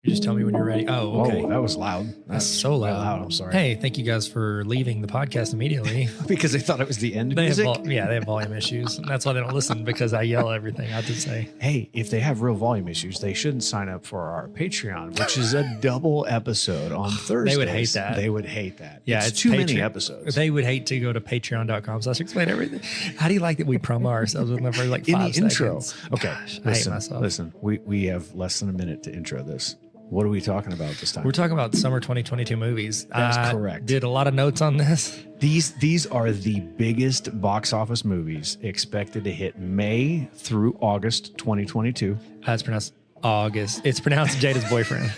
You just tell me when you're ready. Oh, okay. Whoa, that was loud. That's so loud. I'm sorry. Hey, thank you guys for leaving the podcast immediately. Because they thought it was the end of They music? have they have volume issues. That's why they don't listen, because I yell everything I just say. Hey, if they have real volume issues, they shouldn't sign up for our Patreon, which is a double episode on Thursdays. They would hate that. They would hate that. Yeah, it's too many episodes. They would hate to go to patreon.com/explain everything. How do you like that we promo ourselves within the first like 5 In the intro. seconds? Okay, Gosh, I hate myself. Listen, we have less than a minute to intro this. What are we talking about this time? We're talking about summer 2022 movies. That's correct. Did a lot of notes on this. These are the biggest box office movies expected to hit May through August 2022. It's pronounced August. It's pronounced Jada's boyfriend.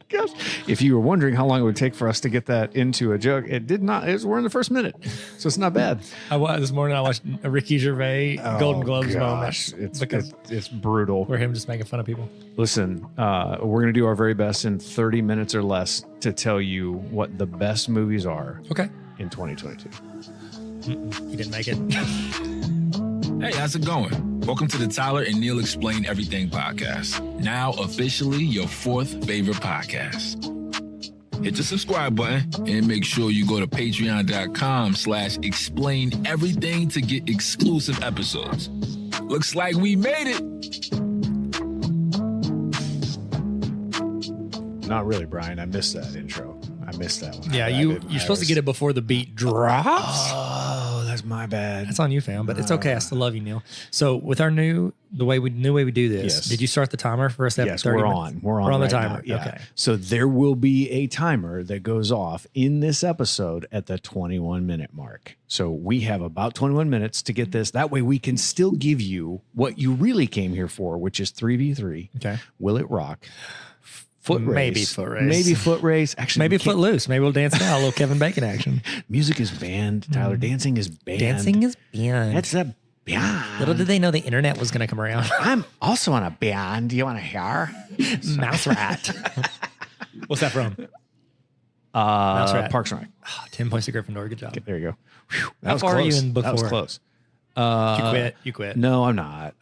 Gosh. If you were wondering how long it would take for us to get that into a joke, it did not. We're in the first minute, so it's not bad. This morning I watched a Ricky Gervais Golden Globes moment. It's brutal. Where him just making fun of people. Listen, we're going to do our very best in 30 minutes or less to tell you what the best movies are. Okay. In 2022. You didn't make it. Hey, how's it going? Welcome to the Tyler and Neil Explain Everything podcast. Now officially your fourth favorite podcast. Hit the subscribe button and make sure you go to patreon.com/explain everything to get exclusive episodes. Looks like we made it. Not really, Brian. I missed that intro. I missed that one. Yeah, you're supposed to get it before the beat drops. Oh, that's my bad. That's on you, fam, but it's okay. I still love you, Neil. So with our new way we do this, Yes. Did you start the timer for us? Yes, 30 we're minutes? on. We're on the right timer. now. Yeah. Okay. So there will be a timer that goes off in this episode at the 21-minute mark. So we have about 21 minutes to get this. That way we can still give you what you really came here for, which is 3v3. Okay. Will it rock? Foot race. Maybe foot race. Maybe foot race. Actually, Maybe foot loose. Maybe we'll dance it out. A little Kevin Bacon action. Music is banned, Tyler. Dancing is banned. Dancing is banned. That's a band. Little did they know the internet was going to come around. I'm also on a band. Do you want to hear? Mouse Rat. What's that from? Mouse Rat. Parks and Rec. 10 points to Gryffindor. Good job. There you go. Whew, that How was far close. are you in book That was 4? close. You quit. No, I'm not.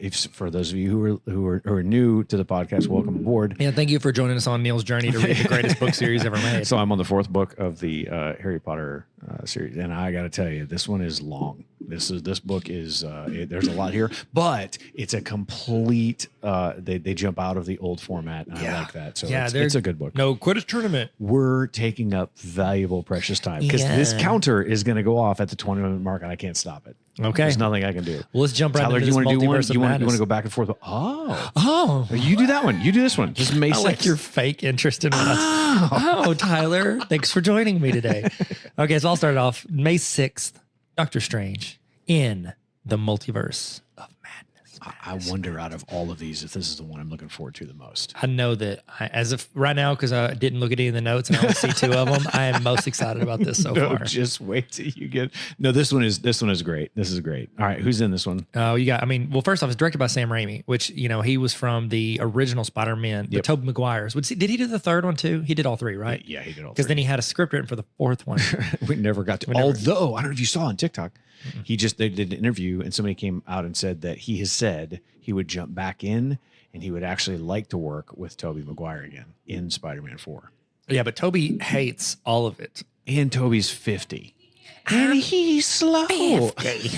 If for those of you who are new to the podcast, welcome aboard. Yeah, thank you for joining us on Neil's journey to read the greatest book series ever made. So I'm on the 4th book of the Harry Potter series, and I got to tell you, this one is long. This book is there's a lot here, but it's a complete. They jump out of the old format, and I like that. So it's a good book. No Quidditch tournament. We're taking up valuable, precious time because this counter is going to go off at the 20-minute mark, and I can't stop it. Okay, there's nothing I can do. Well, let's jump right Tyler, into do you this want to do one? multiverse of You want madness. to go back and forth? Oh, Oh, you do that one. You do this one. Just May 6th. I like your fake interest in us. Oh, Tyler, thanks for joining me today. Okay, so I'll start it off. May 6th, Doctor Strange in the Multiverse of Madness. I wonder out of all of these if this is the one I'm looking forward to the most. I know that as of right now, because I didn't look at any of the notes and I only see 2 of them, I am most excited about this so far. Just wait till you get. No, this one is great. This is great. All right, who's in this one? Oh, well, first off, it's directed by Sam Raimi, which, he was from the original Spider-Man, the Tobey Maguire's. Did he do the 3rd one too? He did all 3, right? Yeah, he did all 3. Because then he had a script written for the 4th one. We never got to. Although I don't know if you saw on TikTok, they did an interview and somebody came out and said that he has said he would jump back in and he would actually like to work with Tobey Maguire again in Spider-Man 4. Yeah, but Tobey hates all of it. And Tobey's 50. And he's slow. 50.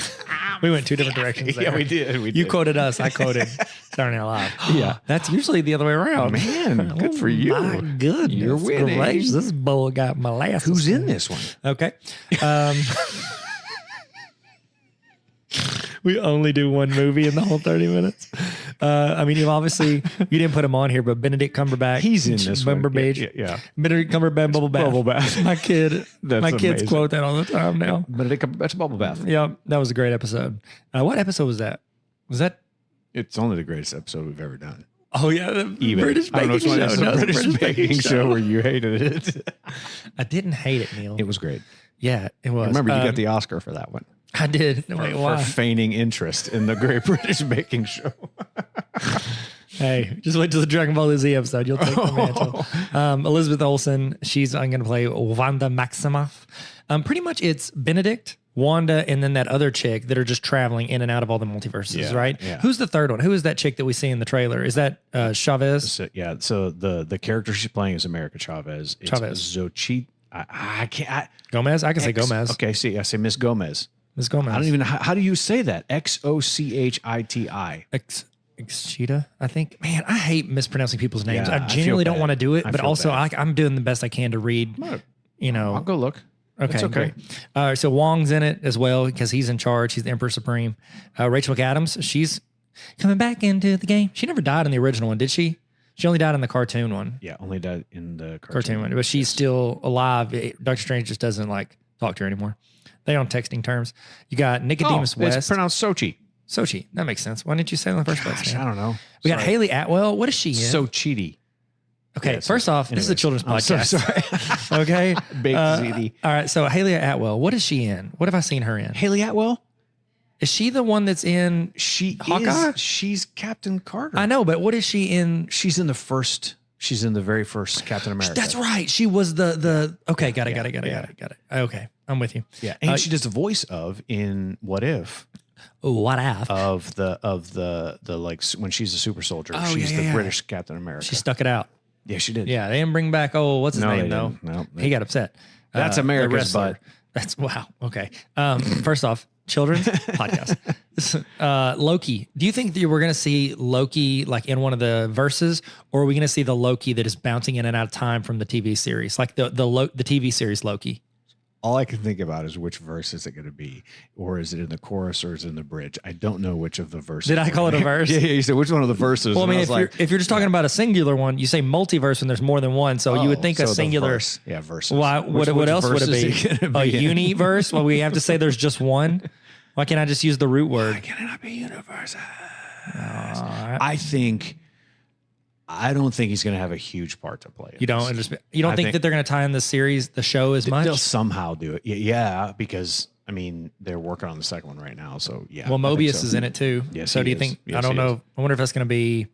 We went 2 different directions there. Yeah, we did. You quoted us. I quoted Saturday Night Live. Yeah. That's usually the other way around. Man, good for you. My goodness. You're winning. Gracious, this boy got molasses. Who's in this one? Okay. We only do one movie in the whole 30 minutes. You didn't put him on here, but Benedict Cumberbatch. He's in this one. Yeah. Benedict Cumberbatch, Bubble Bath. Bubble Bath. My kids amazing. quote that all the time now. Benedict Cumberbatch Bubble Bath. Yeah, that was a great episode. What episode was that? Was that? It's only the greatest episode we've ever done. Oh, yeah. The British I don't know baking show. which one. It's a British baking show where you hated it. I didn't hate it, Neil. It was great. Yeah, it was. Remember, you got the Oscar for that one. I did. Wait, why? For feigning interest in the Great British Baking Show. Hey, just wait till the Dragon Ball Z episode. You'll take the mantle. Elizabeth Olsen, she's going to play Wanda Maximoff. Pretty much it's Benedict Wanda, and then that other chick that are just traveling in and out of all the multiverses, Yeah, right? yeah. Who's the third one? Who is that chick that we see in the trailer? Is that Chavez? So, yeah. So the character she's playing is America Chavez. It's Chavez. Zochit. I can't. Gomez? I can say Gomez. Okay. See, I say Miss Gomez. Miss Gomez. I don't even. How do you say that? Xochiti. Exchita, I think. Man, I hate mispronouncing people's names. Yeah, I genuinely feel don't bad. want to do it, I but feel also bad. I'm doing the best I can to read. You know, I'll go look. okay, It's okay. great. So Wong's in it as well because he's in charge. He's the Emperor Supreme. Rachel McAdams, she's coming back into the game. She never died in the original one, did she? She only died in the cartoon one. Yeah, only died in the Cartoon one, but she's still alive. Doctor Strange just doesn't like talk to her anymore. They on texting terms. You got Nicodemus West. It's pronounced Sochi. Sochi. That makes sense. Why didn't you say it in the first place? Gosh, man? I don't know. We got Sorry. Haley Atwell. What is she in? Sochiti. Okay, Yeah, first off, this is a anyways. children's I'm so podcast. sorry. Okay. Big ZD. All right, so Haley Atwell, what is she in? What have I seen her in? Haley Atwell. Is she the one that's in She Hawkeye? is. She's Captain Carter. I know, but what is she in? She's in the first. She's in the very first Captain America. That's right. She was the okay, got it. Okay, I'm with you. Yeah, and she does the voice of in What If What if? of the like when she's a super soldier. Oh, She's yeah, the yeah. British Captain America. She stuck it out. Yeah, she did. Yeah, they didn't bring back what's his No, name they though? didn't. No, He got upset. That's The America's wrestler. butt. That's wow. Okay. First off, children's podcast. Loki. Do you think that we're going to see Loki like in one of the verses, or are we going to see the Loki that is bouncing in and out of time from the TV series, like the TV series Loki? All I can think about is which verse is it going to be, or is it in the chorus, or is it in the bridge? I don't know which of the verses. Did I call it a verse? Yeah, you said which one of the verses? Well, I And mean, was if you're just talking about a singular one, you say multiverse when there's more than one. So you would think a so the singular. verse. Yeah, verses. Why? Which What else would verse it is be? gonna A in? universe? Well, we have to say there's just one. Why can't I just use the root Why word? can it not be universes? I don't think he's going to have a huge part to play. in You don't. this. You don't I think that they're going to tie in the series, the show as much? They'll somehow do it. Yeah, because I mean they're working on the second one right now. So yeah. Well, I think Mobius so. is in it too. Yes, So he do you is. think? Yes, I don't he know. is. I wonder if that's going to be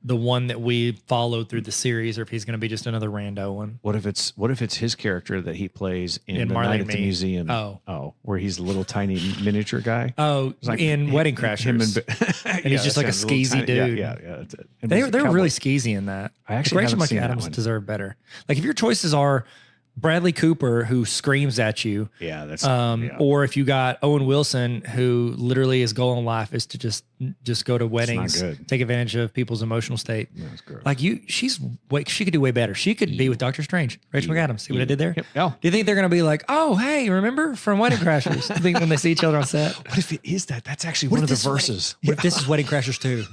the one that we followed through the series, or if he's going to be just another rando one. What if it's his character that he plays in the Marley Night and at the Me. Museum? Oh. Where he's a little tiny miniature guy. Oh, Like in Wedding Crashers. and he's just like a skeezy dude. Yeah. That's it. And They he's a were cowboy. really skeezy in that. I actually Rachel haven't seen that McAdams one. deserved better. Like if your choices are Bradley Cooper, who screams at you, Yeah, that's or if you got Owen Wilson, who literally his goal in life is to just go to weddings, good. take advantage of people's emotional state. That's gross. Like she could do way better. She could be with Doctor Strange. Rachel McAdams. See what I did there? Yep. Oh. Do you think they're going to be like, oh, hey, remember from Wedding Crashers? Do you think when they see each other on set? What if it is that? That's actually What one if of the this is verses. What if this is Wedding Crashers too?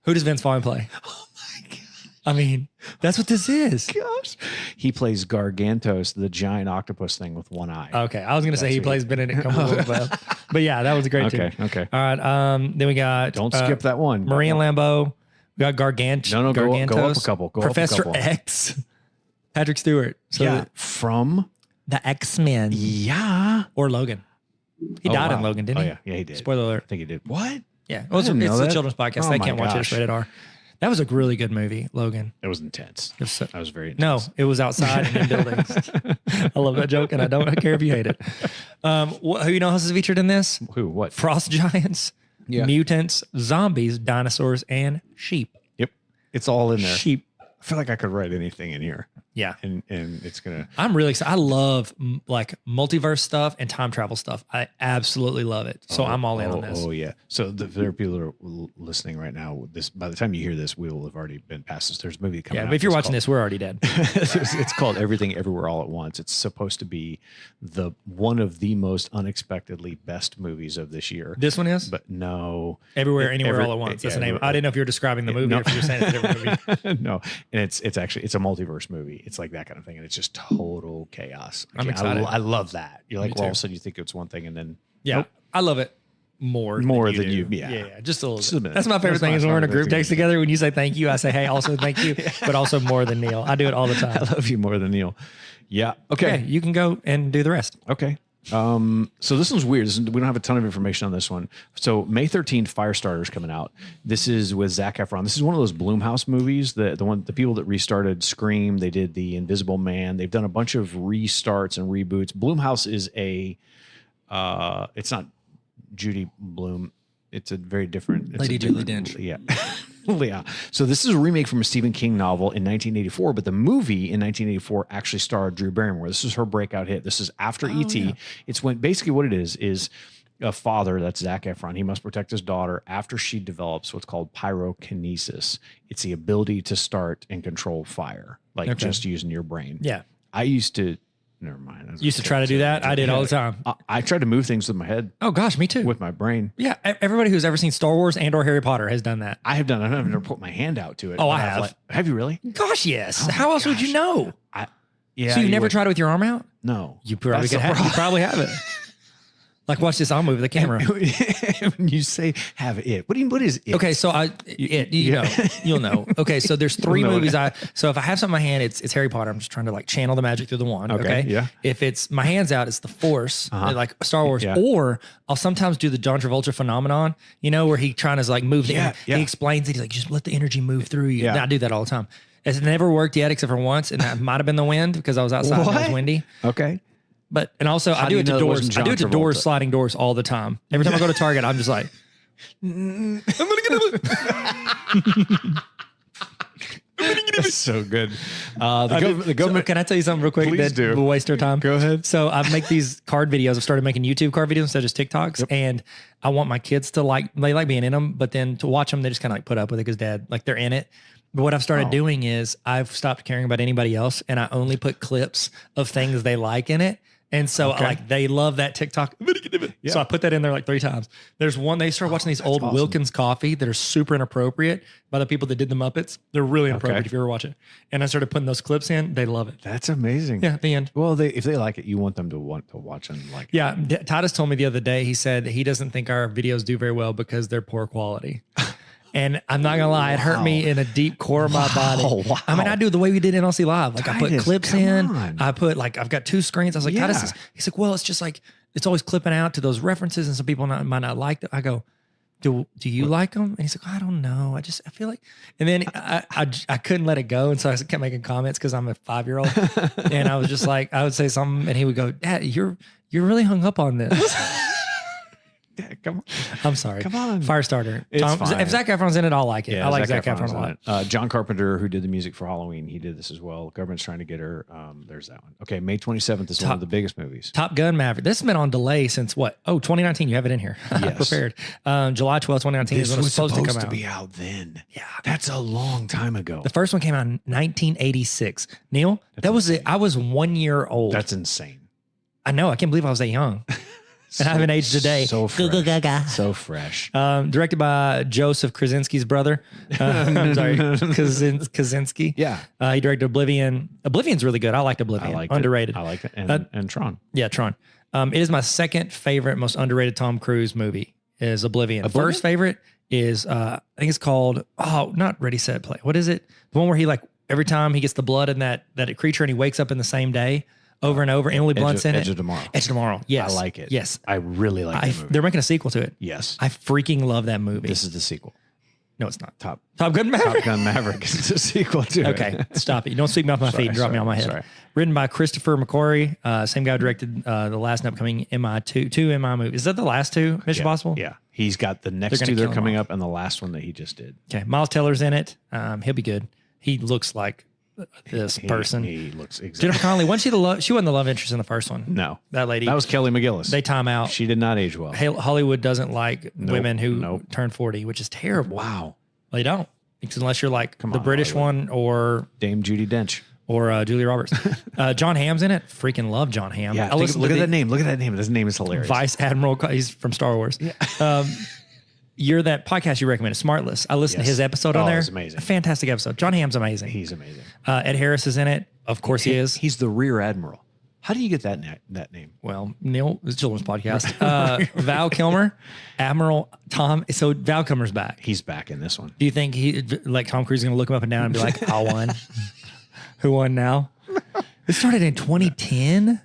Who does Vince Vaughn play? Oh my god. I mean, that's what this is. Gosh. He plays Gargantos, the giant octopus thing with one eye. Okay, I was going to say he That's plays Benedict Cumberbatch, but yeah, that was great too. Okay. All right. Then we got Don't skip that one. Maria Lambeau. We got Gargantos. No, go up a couple. Go up a Professor couple. X. Patrick Stewart. So Yeah. From the X-Men Yeah. or Logan. He Oh, died in wow. Logan, didn't Oh he? yeah. Yeah, he did. Spoiler alert. I think he did. What? Yeah. Well, it's didn't know a that. children's podcast. Oh They my can't watch it. It's gosh. rated R. That was a really good movie, Logan. It was intense. It was so- I was very No, intense. it was outside and in buildings. I love that joke, and I don't care if you hate it. Who you know else is featured in this? Who? What? Frost giants, Yeah. mutants, zombies, dinosaurs, and sheep. Yep. It's all in there. Sheep. I feel like I could write anything in here, Yeah. and it's gonna. I'm really excited. I love like multiverse stuff and time travel stuff. I absolutely love it. So I'm all in on this. Oh yeah. So there are people who are listening right now. This by the time you hear this, we will have already been past this. There's a movie coming Yeah, out. but if you're that's watching this, we're already dead. it's called Everything Everywhere All at Once. It's supposed to be one of the most unexpectedly best movies of this year. This one is But no, Everywhere, Anywhere, All at Once. That's the name. I didn't know if you were describing the movie no. or if you were saying it's a different movie. no, and it's actually a multiverse movie. It's like that kind of thing, and it's just total chaos. I'm excited. I love that. You're like, Me well, all too. of a sudden you think it's one thing, and then Yeah, nope. I love it more than do. you. Yeah. yeah, just a little Just a bit. bit. That's my favorite That's thing my is when we're in a favorite group thing. text together. When you say thank you, I say, hey, also thank you, but also more than Neil. I do it all the I time. love you more than Neil. Yeah. Okay, Okay. you can go and do the rest. Okay. So this one's weird. We don't have a ton of information on this one. So May 13th, Firestarter's coming out. This is with Zac Efron. This is one of those Blumhouse movies, the people that restarted Scream. They did The Invisible Man. They've done a bunch of restarts and reboots. Blumhouse is it's not Judy Bloom. It's a very different. Lady Julie Dench. Yeah. Yeah. So this is a remake from a Stephen King novel in 1984, but the movie in 1984 actually starred Drew Barrymore. This is her breakout hit. This is after E.T. Yeah. It's when basically what it is a father, that's Zac Efron. He must protect his daughter after she develops what's called pyrokinesis. It's the ability to start and control fire, like just using your brain. Yeah. I used to. Never mind. Used to try to do that. I did all the time. I tried to move things with my head. Oh gosh, me too. With my brain. Yeah, everybody who's ever seen Star Wars and or Harry Potter has done that. I have done. I've never put my hand out to it. Oh, I have. Have you really? Gosh, yes. How else would you know? Yeah. So you never tried it with your arm out? No. You probably could have. You probably have it. Like, watch this. I'll move the camera. When you say have it, what is it? Okay, so you'll know. Okay, so there's three movies. So if I have something in my hand, it's Harry Potter. I'm just trying to like channel the magic through the wand. Okay. Yeah. If it's my hands out, it's the Force, like Star Wars. Yeah. Or I'll sometimes do the John Travolta phenomenon. Where he trying to like move the. He explains it. He's like, just let the energy move through you. Yeah. I do that all the time. It's never worked yet, except for once, and that might have been the wind because I was outside and it was windy. Okay. And also I do it to doors. I do it to doors, sliding doors all the time. Every time I go to Target, I'm just like, I'm gonna get it. That's so good. The government. Can I tell you something real quick? Please do. Will waste our time. Go ahead. So I make these card videos. I've started making YouTube card videos instead of just TikToks, and I want my kids to they like being in them, but then to watch them, they just kind of like put up with it because dad, like they're in it. But what I've started doing is I've stopped caring about anybody else, and I only put clips of things they like in it. And so like they love that TikTok. Yeah. So I put that in there like 3 times. There's one, they started watching these old Wilkins coffee that are super inappropriate by the people that did the Muppets. They're really inappropriate if you ever watch it. And I started putting those clips in. They love it. That's amazing. Yeah, the end. Well, if they like it, you want them to want to watch and like it. Yeah. Titus told me the other day, he said he doesn't think our videos do very well because they're poor quality. And I'm not gonna lie, it hurt me in a deep core of my body. Wow. I mean, I do the way we did NLC Live. Like Titus, I put clips in. I put I've got 2 screens. I was like, Titus, he's like, well, it's just like it's always clipping out to those references, and some people might not like them. I go, do you like them? And he's like, I don't know. I feel like. And then I couldn't let it go, and so I kept making comments because I'm a 5-year-old, and I was just like, I would say something, and he would go, Dad, you're really hung up on this. Come on. I'm sorry. Come on. Firestarter. It's fine. If Zac Efron's in it, I'll like it. Yeah, I like Zac Efron a lot. John Carpenter, who did the music for Halloween, he did this as well. Government's trying to get her. There's that one. Okay, May 27th is one of the biggest movies. Top Gun Maverick. This has been on delay since what? Oh, 2019. You have it in here. Yes. Prepared. July 12th, 2019 is when it was supposed to come out. To be out then. Yeah. That's a long time ago. The first one came out in 1986. Neil, that was it. I was 1 year old. That's insane. I know. I can't believe I was that young. And I haven't aged a day. So fresh. So fresh. Directed by Joseph Krasinski's brother. I'm sorry, Krasinski. Yeah. He directed Oblivion. Oblivion's really good. I liked Oblivion. Underrated. I like it. And Tron. Yeah, Tron. It is my second favorite, most underrated Tom Cruise movie is Oblivion. First favorite is, I think it's called, not Ready, Set, Play. What is it? The one where he every time he gets the blood in that creature and he wakes up in the same day. Over and over. Emily Blunt's in it. Edge of Tomorrow. Edge of Tomorrow. Yes. I like it. Yes. I really like that movie. They're making a sequel to it. Yes. I freaking love that movie. This is the sequel. No, it's not. Top Gun Maverick. Top Gun Maverick is the sequel to it. Okay. Stop it. You don't sweep me off my feet and drop me on my head. Sorry. Written by Christopher McQuarrie. Same guy who directed the last and upcoming two MI movies. Is that the last 2 Mission Impossible? Yeah. He's got the next 2 that are coming up and the last one that he just did. Okay. Miles Teller's in it. He'll be good. He looks like this person. He looks exactly. Jennifer Connelly, she wasn't the love interest in the first one. No. That lady. That was Kelly McGillis. They time out. She did not age well. Hollywood doesn't like women who turn 40, which is terrible. Wow. They don't. Unless you're like the British one or Dame Judi Dench. Or Julia Roberts. John Hamm's in it. Freaking love John Hamm. Yeah, look at that name. Look at that name. His name is hilarious. Vice Admiral. He's from Star Wars. Yeah. You're that podcast you recommended, Smartless. I listened to his episode on there. It's amazing. A fantastic episode. John Hamm's amazing. He's amazing. Ed Harris is in it. Of course he is. He's the Rear Admiral. How do you get that name? Well, Neil, it's a children's podcast. Val Kilmer, Admiral Tom. So Val Kilmer's back. He's back in this one. Do you think Tom Cruise is going to look him up and down and be like, I won? Who won now? It started in 2010.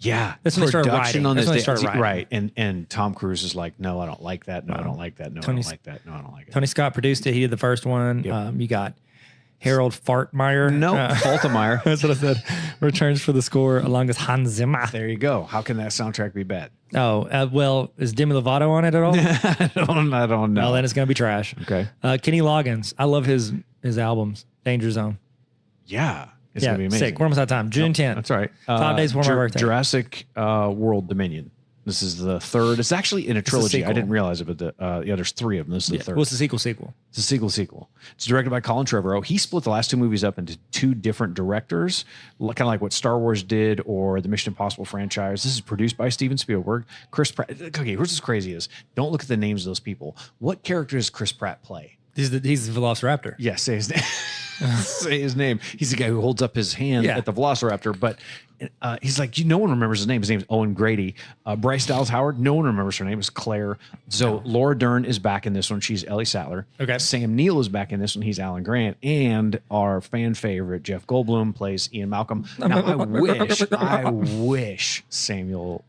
Yeah, That's when they started production writing. on That's this when they day, started writing. right? And Tom Cruise is like, no, I don't like that. No, I don't like that. No, I don't like that. No, I don't like it. Tony Scott produced it. He did the first one. Yep. You got Harold Fartmeyer. No, Faltermeyer. That's what I said. Returns for the score along with Hans Zimmer. There you go. How can that soundtrack be bad? Oh, well, is Demi Lovato on it at all? I don't know. Well, then it's going to be trash. Okay. Kenny Loggins. I love his albums. Danger Zone. Yeah. It's going to be amazing. Sick. We're almost out of time. June 10th. That's all right. 5 days before my birthday. Jurassic World Dominion. This is the third. It's actually in a trilogy. sequel. I didn't realize it, but there's three of them. This is the third. Well, it's a sequel. It's a sequel. It's directed by Colin Trevorrow. He split the last two movies up into two different directors, kind of like what Star Wars did or the Mission Impossible franchise. This is produced by Steven Spielberg. Chris Pratt. Okay, here's what's crazy is don't look at the names of those people. What character does Chris Pratt play? He's the Velociraptor. Yes, say his name. Say his name. He's the guy who holds up his hand at the Velociraptor, but he's like, no one remembers his name. His name's Owen Grady. Bryce Dallas Howard, no one remembers her name. It's Claire. So Laura Dern is back in this one. She's Ellie Sattler. Okay. Sam Neill is back in this one. He's Alan Grant. And our fan favorite, Jeff Goldblum, plays Ian Malcolm. Now, I wish Samuel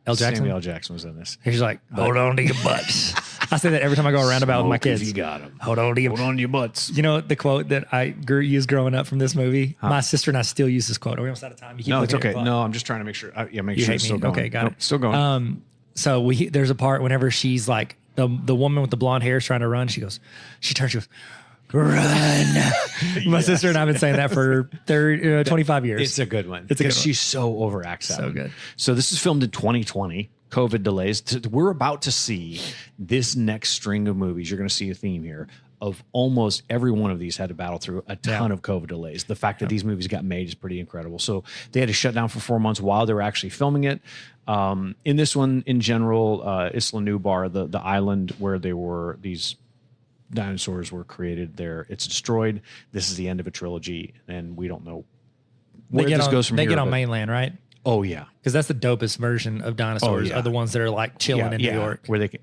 L. Jackson was in this. He's like, hold on to your butts. I say that every time I go around about with my kids. You got him. Hold on to your butts. You know the quote that I used growing up from this movie? My sister and I still use this quote. Are we almost out of time? You keep No, it's looking at okay. your clock. No, I'm just trying to make sure. Make You sure hate it's still me. going. Okay, got it. Still going. So there's a part whenever she's like the woman with the blonde hair is trying to run. She turns, she goes, run. My sister and I have been saying that for 25 years. It's a good one. It's a good one. She's so overacts that So one. good. So this is filmed in 2020. COVID delays. We're about to see this next string of movies. You're going to see a theme here of almost every one of these had to battle through a ton of COVID delays. The fact that these movies got made is pretty incredible. So they had to shut down for 4 months while they were actually filming it. In this one, in general, Isla Nublar, the island where these dinosaurs were created there, it's destroyed. This is the end of a trilogy, and we don't know where this goes from here. They get on mainland, right? Oh, yeah. Because that's the dopest version of dinosaurs are the ones that are like chilling in New York. Where they can,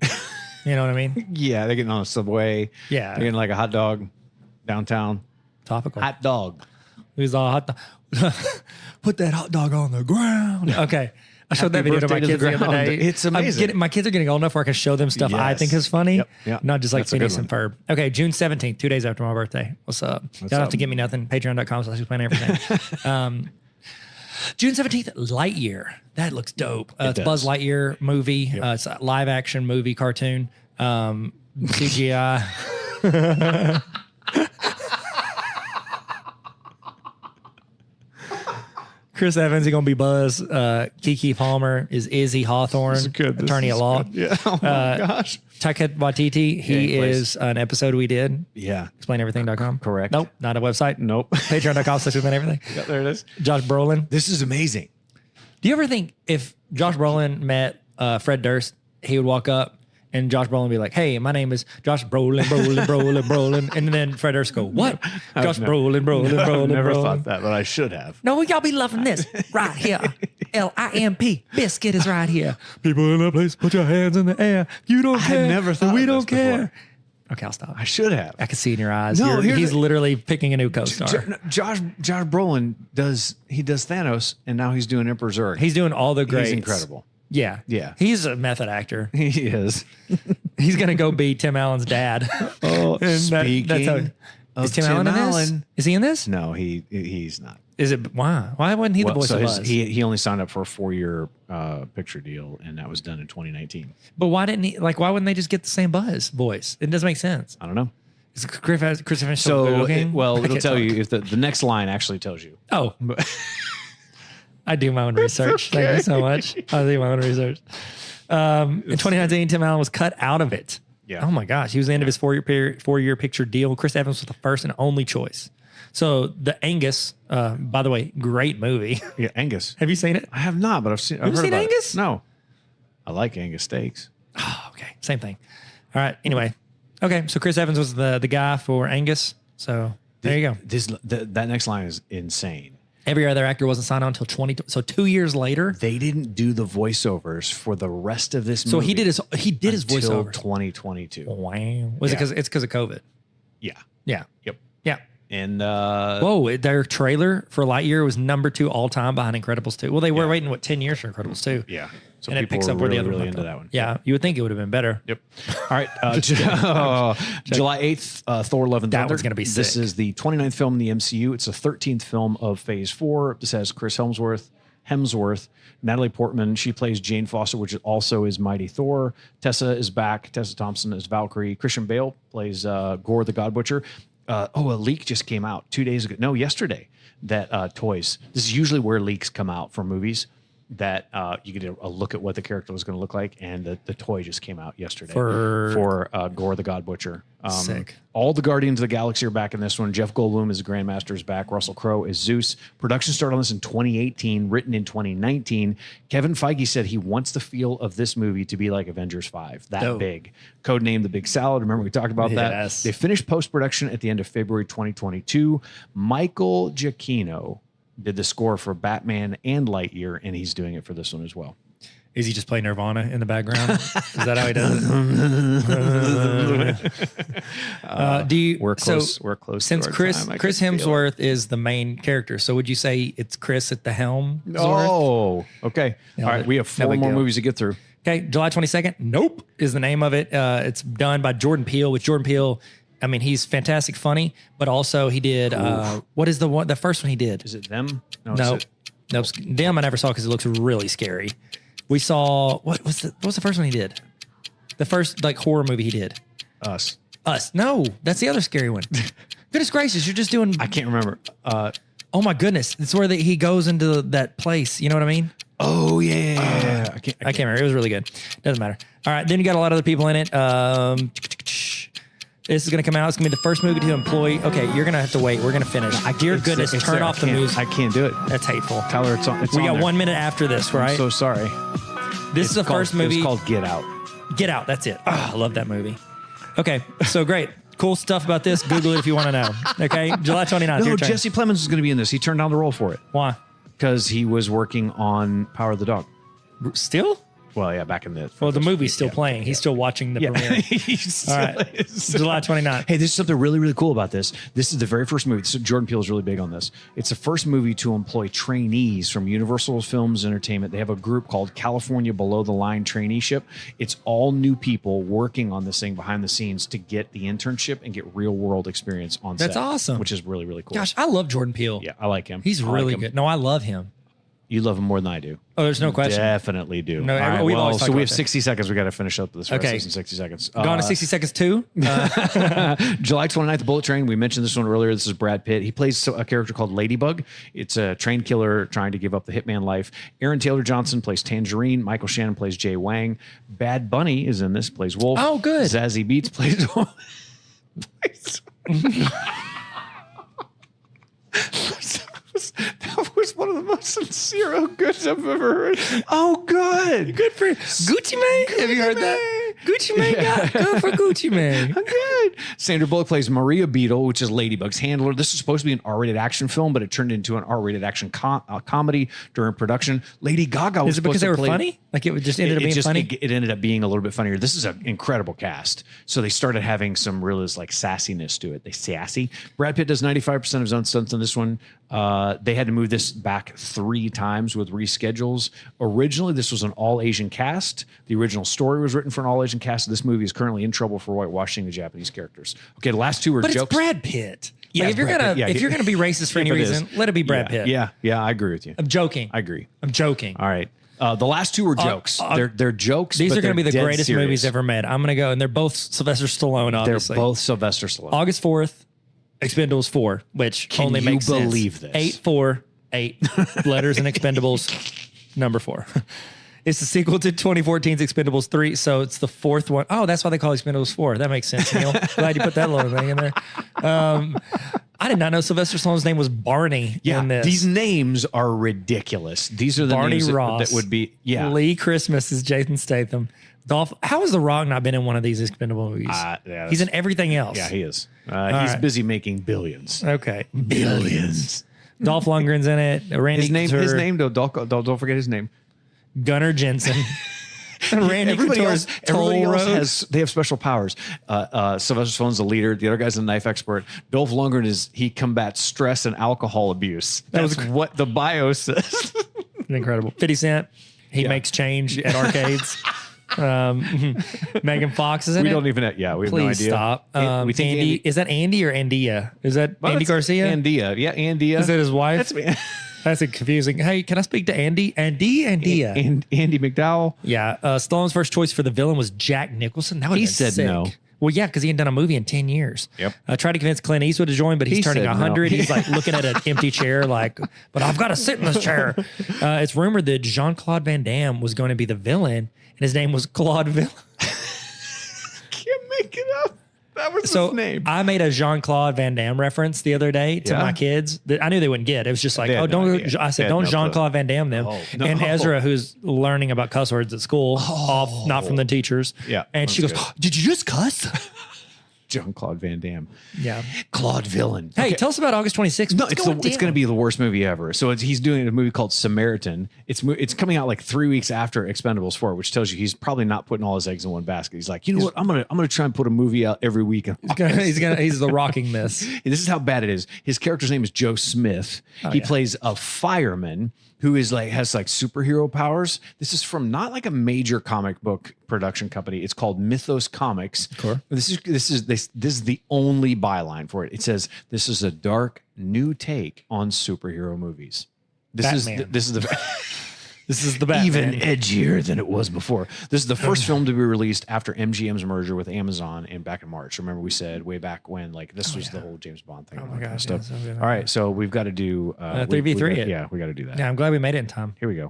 You know what I mean? yeah, they're getting on a subway. Yeah. They're getting like a hot dog downtown. Topical. Hot dog. He's all hot dog. Put that hot dog on the ground. Okay. I showed that Happy video to my birthday to kids the the other ground. day. It's amazing. My kids are getting old enough where I can show them stuff I think is funny. Yep. Yeah. Not just like That's a good Phineas and one. Ferb. Okay, June 17th, 2 days after my birthday. What's up? Y'all don't have to give me nothing. Patreon.com/explain everything. June 17th, Lightyear. That looks dope. It's a does. Buzz Lightyear movie. It's a live action movie cartoon. CGI. Chris Evans is going to be Buzz. Keke Palmer is Izzy Hawthorne, attorney at law. Yeah. Oh, my gosh. Taika Waititi, he plays- is an episode we did. Yeah. ExplainEverything.com. Correct. Nope, not a website. Nope. Patreon.com/explaineverything. Yeah, there it is. Josh Brolin. This is amazing. Do you ever think if Josh Brolin met Fred Durst, he would walk up and Josh Brolin would be like, "Hey, my name is Josh Brolin," and then Fred Durst go, "What? Josh Brolin." I've never Brolin. thought that, but I should have. No, y'all be loving this right here. LIMP. Biscuit is right here. People in the place, put your hands in the air. You don't care. never thought We of don't this care. before. Okay, I'll stop. I should have. I can see in your eyes. No, He's literally picking a new co-star. Josh Brolin does Thanos, and now he's doing Emperor Zurg. He's doing all the greats. He's incredible. Yeah. Yeah. He's a method actor. He is. He's going to go be Tim Allen's dad. Oh, And speaking is Tim Allen in this? Is he in this? No, he's not. Is it? Why? Why wasn't he the voice of Buzz? He only signed up for a 4-year picture deal, and that was done in 2019. But why didn't he? Like, why wouldn't they just get the same Buzz voice? It doesn't make sense. I don't know. Is Chris Evans So, good looking? I it'll can't tell talk. you if the next line actually tells you. Oh, I do my own research. okay. Thank you so much. I do my own research. In 2019, Tim Allen was cut out of it. Yeah. Oh my gosh, he was the end of his 4-year picture deal. Chris Evans was the first and only choice. So the Angus, by the way, great movie. Yeah, Angus. Have you seen it? I have not, but I've you heard seen about Angus? It. No. I like Angus steaks. Oh, okay, same thing. All right. Anyway, okay. So Chris Evans was the guy for Angus. So there you go. That next line is insane. Every other actor wasn't signed on until 20. So 2 years later. They didn't do the voiceovers for the rest of this So movie. he did his until voiceover. 2022. Wow. Was it because it's because of COVID? Yeah. Yeah. Yep. Yeah. And Whoa, their trailer for Lightyear was number 2 all time behind Incredibles 2. Well, they were waiting, 10 years for Incredibles 2. yeah, so And it people picks were up where the really, other really one into left that off. one. Yeah, you would think it would have been better. Yep. All right. July 8th, Thor Love and That Thunder. one's gonna be This sick. is the 29th film in the MCU. It's the 13th film of Phase 4. This has Chris Hemsworth, Natalie Portman. She plays Jane Foster, which also is Mighty Thor. Tessa is back. Tessa Thompson is Valkyrie. Christian Bale plays Gore the God Butcher. A leak just came out 2 days ago. No, yesterday. That toys. This is usually where leaks come out for movies. That you get a look at what the character was going to look like, and the toy just came out yesterday for Gore the God Butcher. Sick. All the Guardians of the Galaxy are back in this one. Jeff Goldblum is Grandmaster is back. Russell Crowe is Zeus. Production started on this in 2018, written in 2019. Kevin Feige said he wants the feel of this movie to be like Avengers 5, that big. Codenamed The Big Salad. Remember we talked about that? They finished post-production at the end of February 2022. Michael Giacchino did the score for Batman and Lightyear, and he's doing it for this one as well. Is he just playing Nirvana in the background? Is that how he does it? We're close. We're close. Since to our Chris time. Hemsworth is the main character, so would you say it's Chris at the helm? Oh, okay. All right. We have 4 more movies to get through. Okay, July 22nd. Nope is the name of it. It's done by Jordan Peele. With Jordan Peele, I mean, he's fantastic, funny, but also he did. What is the first one he did? Is it Them? No, nope. Them I never saw because it looks really scary. We saw what was the first one he did? The first horror movie he did. Us. No, that's the other scary one. Goodness gracious, you're just doing. I can't remember. Oh my goodness, it's where he goes into that place. You know what I mean? Oh yeah. I can't remember. It was really good. Doesn't matter. All right, then you got a lot of other people in it. This is going to come out. It's going to be the first movie to employ. Okay, you're going to have to wait. We're going to finish. Dear goodness, turn off the music. I can't do it. That's hateful. Tyler, it's on. We got 1 minute after this, right? I'm so sorry. This is the first movie. It's called Get Out. Get Out. That's it. Oh, I love that movie. Okay, so great. Cool stuff about this. Google it if you want to know. Okay, July 29th. No, Jesse Plemons is going to be in this. He turned down the role for it. Why? Because he was working on Power of the Dog. Still? Well, yeah, back in the... Well, the movie's still playing. He's still watching the premiere. All right. July 29th. Hey, there's something really, really cool about this. This is the very first movie. So Jordan Peele is really big on this. It's the first movie to employ trainees from Universal Films Entertainment. They have a group called California Below the Line Traineeship. It's all new people working on this thing behind the scenes to get the internship and get real world experience on set. That's awesome. Which is really, really cool. Gosh, I love Jordan Peele. Yeah, I like him. He's really good. No, I love him. You love him more than I do. Oh, there's no question. Definitely do. No, all right, we've always talked so we about have that. 60 seconds. We got to finish up this. Okay. In 60 seconds. Gone in 60 seconds too. July 29th, Bullet Train. We mentioned this one earlier. This is Brad Pitt. He plays a character called Ladybug. It's a train killer trying to give up the hitman life. Aaron Taylor Johnson plays Tangerine. Michael Shannon plays Jay Wang. Bad Bunny is in this. Plays Wolf. Oh, good. Zazie Beetz plays Wolf. That was one of the most sincere "oh goods" I've ever heard. Oh, good. Good for Gucci Mane. Have you heard that? Gucci Mane. Yeah. Good for Gucci Mane. Good. Sandra Bullock plays Maria Beetle, which is Ladybug's handler. This is supposed to be an R-rated action film, but it turned into an R-rated action comedy during production. Lady Gaga was Is it because they were funny? Like it just ended up being funny? It ended up being a little bit funnier. This is an incredible cast. So they started having some real sassiness to it. They sassy. Brad Pitt does 95% of his own stunts on this one. They had to move this back 3 times with reschedules. Originally, this was an all-Asian cast. The original story was written for an all-Asian cast. This movie is currently in trouble for whitewashing the Japanese characters. Okay, the last 2 are but jokes. It's Brad Pitt. Yeah, Like, if you're gonna be racist for any reason, let it be Brad Pitt. Yeah, I agree with you. I'm joking. I agree. I'm joking. All right. The last 2 are jokes. They're jokes. These but are going to be they're the dead greatest serious. movies ever made. I'm going to go, and they're both Sylvester Stallone, obviously. They're both Sylvester Stallone. August 4th, Expendables 4, which Can only you makes sense. believe this? 8 letters in Expendables, number 4. It's the sequel to 2014's Expendables 3, so it's the 4th one. Oh, that's why they call it Expendables 4. That makes sense, Neil. Glad you put that little thing in there. I did not know Sylvester Stallone's name was Barney in this. These names are ridiculous. These are the Barney names Ross. that would be, Lee Christmas is Jason Statham. Dolph, how has The Rock not been in one of these Expendable movies? He's in everything else. Yeah, he is. He's busy making billions. Okay. Billions. Dolph Lundgren's in it. Randy His name, don't forget his name. Gunnar Jensen. Randy everybody Couture's else toll road. they have special powers. Sylvester Stallone's the leader. The other guy's a knife expert. Dolph Lundgren he combats stress and alcohol abuse. That's what the bio says. Incredible. 50 Cent. He makes change at arcades. Megan Fox is in it. We don't even have, we have Please no idea. Stop. We think Andy, is that Andy or Andia? Is that Well, Andy that's Garcia? Andia. Yeah, Andia. Is that his wife? That's me. That's confusing. Hey, can I speak to Andy? Andia. And Andy McDowell. Yeah. Stallone's first choice for the villain was Jack Nicholson. That would He been said sick. no. Well, yeah, because he hadn't done a movie in 10 years. Yep. I tried to convince Clint Eastwood to join, but he's He turning said no. 100. He's like looking at an empty chair, like, but I've got to sit in this chair. It's rumored that Jean-Claude Van Damme was going to be the villain, and his name was Claude Villain. Can't make it up. That was So his name. I made a Jean-Claude Van Damme reference the other day to my kids that I knew they wouldn't get. It was just like, They had no idea. I They said, had don't no Jean-Claude Van Damme them. Oh, no. And Ezra, who's learning about cuss words at school, off, not from the teachers. Yeah, And she that's goes, good. did you just cuss? Jean-Claude Van Damme. Yeah. Claude Villain. Hey, tell us about August 26th. No, What's it's going going to down? be the worst movie ever. So he's doing a movie called Samaritan. It's coming out like 3 weeks after Expendables 4, which tells you he's probably not putting all his eggs in one basket. He's like, you know what? I'm gonna try and put a movie out every week. He's the rocking this. This is how bad it is. His character's name is Joe Smith. He plays a fireman who has superhero powers. This is from not like a major comic book production company. It's called Mythos Comics. Cool. This is the only byline for it. It says this is a dark new take on superhero movies. This is Batman. this is the Batman. even edgier than it was before. This is the first film to be released after MGM's merger with Amazon back in March. Remember we said way back when this was the whole James Bond thing. Oh and my all that kind gosh, of stuff. yes, okay. All right, so we've got to do 3v3 it. Yeah, we got to do that. Yeah, I'm glad we made it in time. Here we go.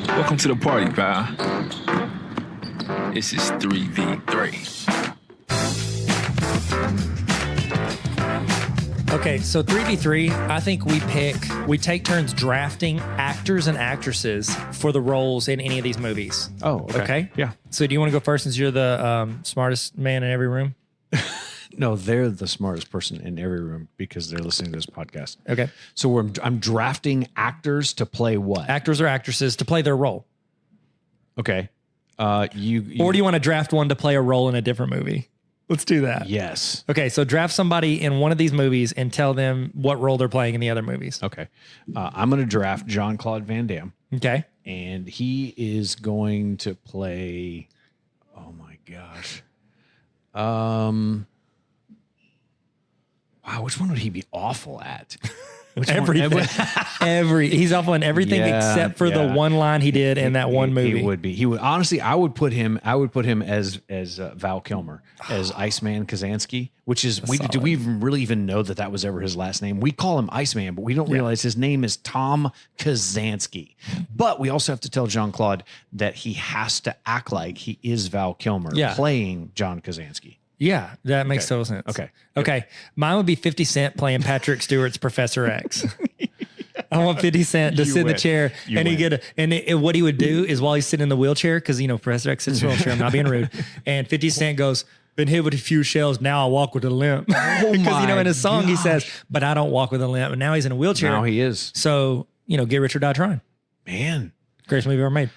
Welcome to the party, pal. This is 3v3. Okay, so 3v3, I think we take turns drafting actors and actresses for the roles in any of these movies. Oh, okay. Yeah. So do you want to go first since you're the smartest man in every room? No, they're the smartest person in every room because they're listening to this podcast. Okay. So I'm drafting actors to play what? Actors or actresses to play their role. Okay. Or do you want to draft one to play a role in a different movie? Let's do that. Yes. Okay, so draft somebody in one of these movies and tell them what role they're playing in the other movies. Okay. I'm going to draft Jean-Claude Van Damme. Okay. And he is going to play. Oh my gosh. Wow, which one would he be awful at? Everything. He's awful in everything except for the one line he did in that one movie. He would be. He would honestly. I would put him as Val Kilmer as Iceman Kazansky, which is do we really even know that was ever his last name? We call him Iceman, but we don't realize his name is Tom Kazansky. But we also have to tell Jean-Claude that he has to act like he is Val Kilmer playing John Kazansky. Yeah, that makes total sense. Okay. Mine would be 50 Cent playing Patrick Stewart's Professor X. I want 50 Cent to sit in the chair what he would do is while he's sitting in the wheelchair, because, Professor X sits in the wheelchair, I'm not being rude. And 50 Cent goes, been hit with a few shells, now I walk with a limp. Because, in his song, he says, but I don't walk with a limp. And now he's in a wheelchair. Now he is. So, get rich or die trying. Man. Greatest movie ever made.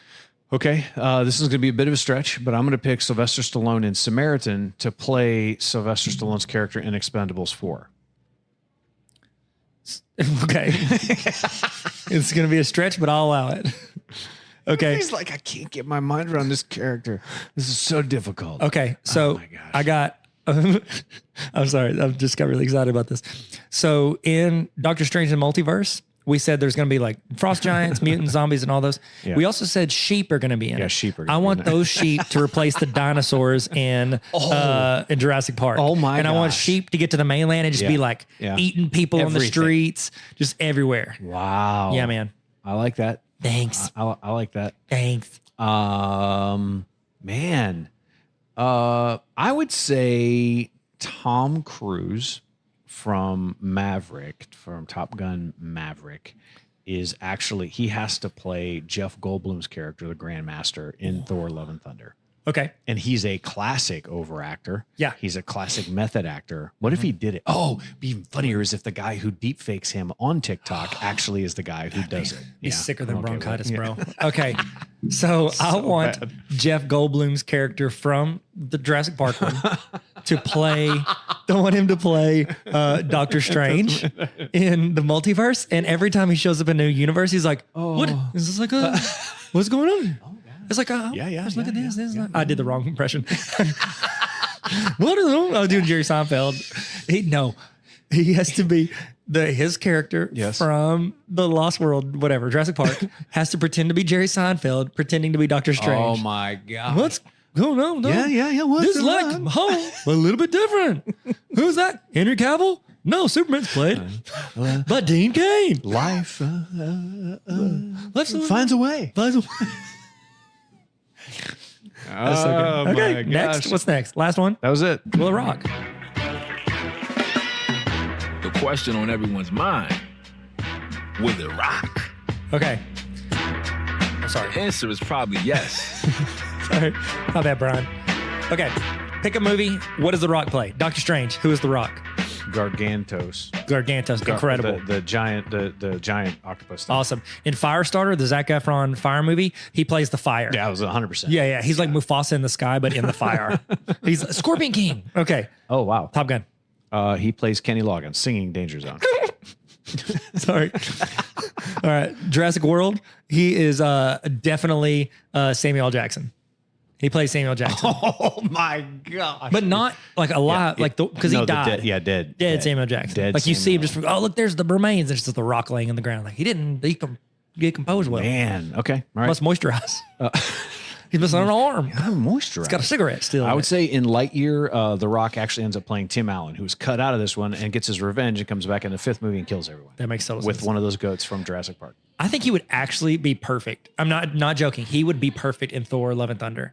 Okay, this is going to be a bit of a stretch, but I'm going to pick Sylvester Stallone in Samaritan to play Sylvester Stallone's character in Expendables 4. Okay. It's going to be a stretch, but I'll allow it. Okay. He's like, I can't get my mind around this character. This is so difficult. Okay, so I got... I'm sorry, I just got really excited about this. So in Doctor Strange and Multiverse, we said there's going to be like frost giants, mutant zombies, and all those. Yeah. We also said sheep are going to be in it. Sheep are. I want those sheep to replace the dinosaurs in Jurassic Park. Oh my! And I want sheep to get to the mainland and just be like eating people on the streets, just everywhere. Wow. Yeah, man. I like that. Thanks. I like that. Thanks. Man. I would say Tom Cruise from Top Gun Maverick is actually, he has to play Jeff Goldblum's character, the Grandmaster in Thor: Love and Thunder. Okay. And he's a classic overactor. Yeah. He's a classic method actor. What if he did it? Oh, be even funnier is if the guy who deep fakes him on TikTok actually is the guy who does it. He's sicker than I'm okay with bronchitis, it. bro. Okay. So I want bad. Jeff Goldblum's character from the Jurassic Park one to play, don't want him to play Doctor Strange in the multiverse. And every time he shows up in a new universe, he's like, what? Is this like a, what's going on? It's like, let's look at this. I did the wrong impression. What is I was doing Jerry Seinfeld. He has to be his character from the Lost World, whatever, Jurassic Park, has to pretend to be Jerry Seinfeld, pretending to be Doctor Strange. Oh my God. What's going on? Yeah. What's This is like home, but a little bit different. Who's that? Henry Cavill? No, Superman's played. But Dean Cain. Life Let's finds a way. Finds a way. Oh, so good. Okay, next. What's next? Last one. That was it. Will It Rock? The question on everyone's mind, will it rock? Okay. I'm sorry. The answer is probably yes. Sorry. My bad, Brian. Okay. Pick a movie. What does The Rock play? Doctor Strange. Who is The Rock? Gargantos. Gargantos. Incredible. The giant octopus thing. Awesome. In Firestarter, the Zac Efron fire movie, he plays the fire. Yeah, it was 100%. Yeah. He's like Mufasa in the sky, but in the fire. He's Scorpion King. Okay. Oh, wow. Top Gun. He plays Kenny Loggins singing Danger Zone. Sorry. All right. Jurassic World. He is definitely Samuel L. Jackson. He plays Samuel Jackson. Oh my gosh. But not like a lot, like because he died. Dead Samuel Jackson. Dead like you see him Samuel. just, look, there's the remains. There's just the rock laying on the ground. Like he didn't decompose well. Man. Okay. All right. Must moisturize. He's missing an arm. Moisturize. He's got a cigarette still. I would say in Lightyear, The Rock actually ends up playing Tim Allen, who's cut out of this one and gets his revenge and comes back in the fifth movie and kills everyone. That makes total sense. With one of those goats from Jurassic Park. I think he would actually be perfect. I'm not joking. He would be perfect in Thor: Love and Thunder.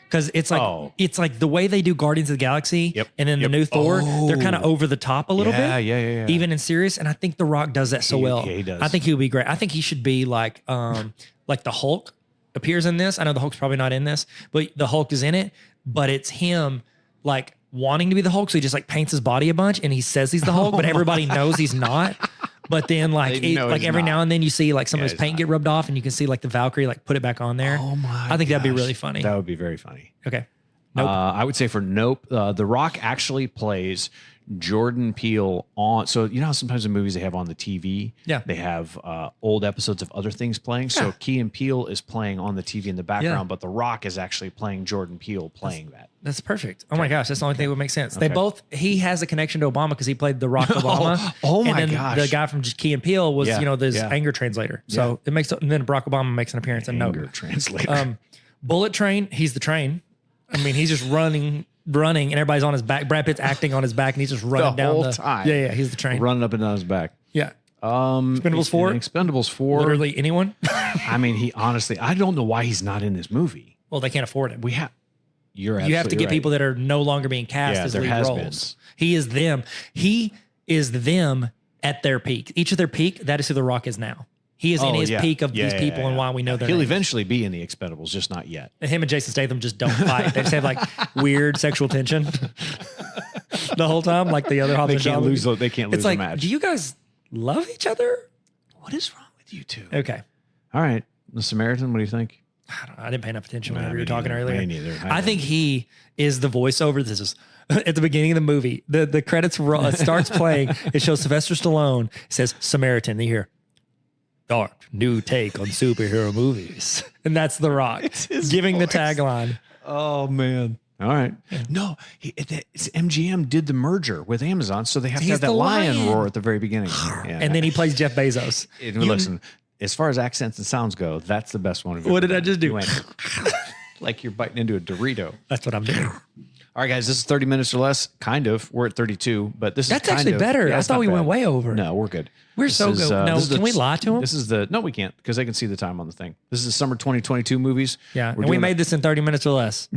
Because it's like the way they do Guardians of the Galaxy and then the new Thor, they're kind of over the top a little bit. Yeah. Even in serious. And I think The Rock does that so well. He does. I think he would be great. I think he should be like the Hulk appears in this. I know the Hulk's probably not in this, but the Hulk is in it. But it's him like wanting to be the Hulk. So he just like paints his body a bunch and he says he's the Hulk, but everybody knows he's not. But then every now and then you see like some of his paint get rubbed off and you can see like the Valkyrie like put it back on there. Oh my! I think that'd be really funny. That would be very funny. Okay. Nope. I would say for Nope, The Rock actually plays Jordan Peele on. So you know how sometimes in movies they have on the TV, they have old episodes of other things playing. So Key and Peele is playing on the TV in the background, but The Rock is actually playing Jordan Peele playing that. That's perfect. Oh my gosh, that's the only thing that would make sense. They he has a connection to Obama because he played The Rock Obama. Oh my and then gosh. the guy from Key and Peele was this anger translator. So it makes and then Barack Obama makes an appearance in Anger Nope. translator. Bullet Train, he's the train. I mean, he's just running, and everybody's on his back. Brad Pitt's acting on his back, and he's just running The down whole the time. Yeah, he's the train. Running up and down his back. Yeah. Expendables 4? Expendables 4. Literally anyone. I mean, he honestly, I don't know why he's not in this movie. Well, they can't afford him. You have to get people that are no longer being cast as lead roles. has-beens. He is them. He is them at their peak. Each of their peak, that is who The Rock is now. He is in his peak of these people and why we know they're He'll eventually be in the Expendables, just not yet. And him and Jason Statham just don't fight. They just have like weird sexual tension the whole time, like the other Hobbs and Shaw movies. They can't lose It's like, a match. do you guys love each other? What is wrong with you two? Okay. All right. The Samaritan, what do you think? I don't know. I didn't pay enough attention whenever me you were talking neither. earlier. Me neither. I think he is the voiceover. This is at the beginning of the movie. The credits starts playing. It shows Sylvester Stallone. It says Samaritan. You hear dark new take on superhero movies, and that's The Rock giving the tagline. Oh man. All right. No, it's MGM did the merger with Amazon, so they have to have that lion roar at the very beginning. Yeah. And then he plays Jeff Bezos. Listen, as far as accents and sounds go, that's the best one. What did I just do? You went like you're biting into a Dorito. That's what I'm doing. All right, guys, this is 30 minutes or less. Kind of. We're at 32, but this That's is kind actually of better. Yeah, I it's thought not we bad. went way over. No, we're good. We're This so is, good. No, this is can we lie to them? This is no, we can't because they can see the time on the thing. This is the summer 2022 movies. Yeah, We're and we doing made this in 30 minutes or less.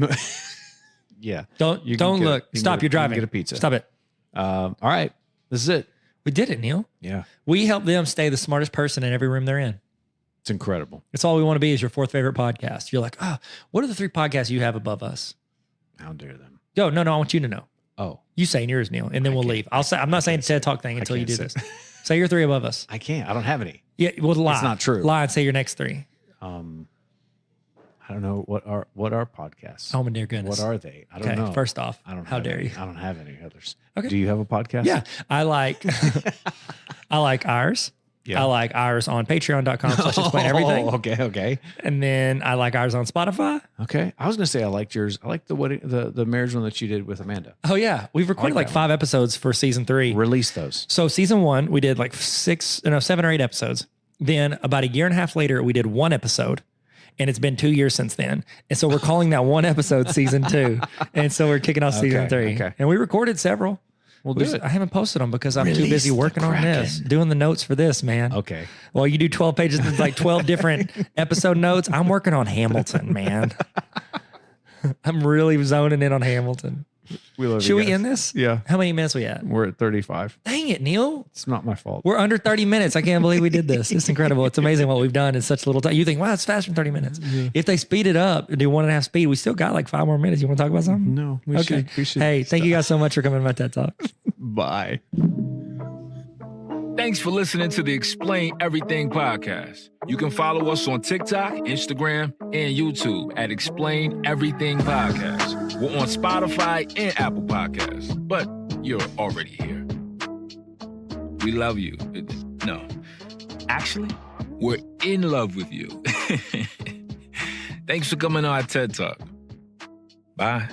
Yeah. Don't look. Stop. You're driving. Get a pizza. Stop it. All right. This is it. We did it, Neil. Yeah. We help them stay the smartest person in every room they're in. It's incredible. It's all we want to be is your fourth favorite podcast. You're like, what are the 3 podcasts you have above us? How dare them? Go. No, I want you to know. Oh, You say yours, Neil, and then we'll leave. I'm not saying TED Talk thing until you do this. Say your 3 above us. I can't. I don't have any. Yeah, well, lie. It's not true. Lie and say your next 3. I don't know what are podcasts. Oh my dear goodness. What are they? I don't know. First off, I don't. How have dare any. you? I don't have any others. Okay. Do you have a podcast? Yeah, I like I like ours. Yeah. I like ours on patreon.com/explain everything. Oh, okay. And then I like ours on Spotify. Okay. I was gonna say I liked yours. I like the wedding, the marriage one that you did with Amanda. Oh yeah, we've recorded like 5 episodes for season 3. Release those. So season 1, we did like 7 or 8 episodes. Then about a year and a half later, we did 1 episode. And it's been 2 years since then. And so we're calling that 1 episode season 2. And so we're kicking off season 3. Okay. And we recorded several. We'll do it. I haven't posted them because I'm too Release busy the working on this, Kraken. doing the notes for this, man. Okay. Well, you do 12 pages, it's like 12 different episode notes. I'm working on Hamilton, man. I'm really zoning in on Hamilton. We love Should you we guys. end this? Yeah. How many minutes we at? We're at 35. Dang it, Neil. It's not my fault. We're under 30 minutes. I can't believe we did this. It's incredible. It's amazing what we've done in such little time. You think, wow, it's faster than 30 minutes. Yeah. If they speed it up and do 1.5 speed, we still got like 5 more minutes. You want to talk about something? No. We should. Hey, thank you guys so much for coming to my TED Talk. Bye. Thanks for listening to the Explain Everything podcast. You can follow us on TikTok, Instagram, and YouTube at Explain Everything Podcast. We're on Spotify and Apple Podcasts, but you're already here. We love you. No, actually, we're in love with you. Thanks for coming on our TED Talk. Bye.